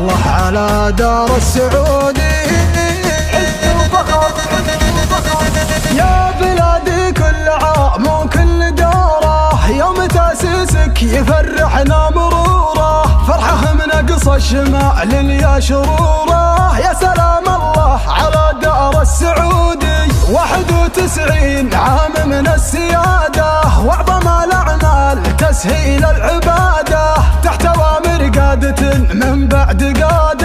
الله على دار السعودي. يا بلادي كل عام وكل دوره يوم تأسيسك يفرحنا مروره، فرحه من أقصى الشمال يا شروره. يا سلام الله على دار السعودي، 91 عام من السيادة وأعظم الأعمال تسهيل العبادة، تحت أوامر قادة من بعد قادة.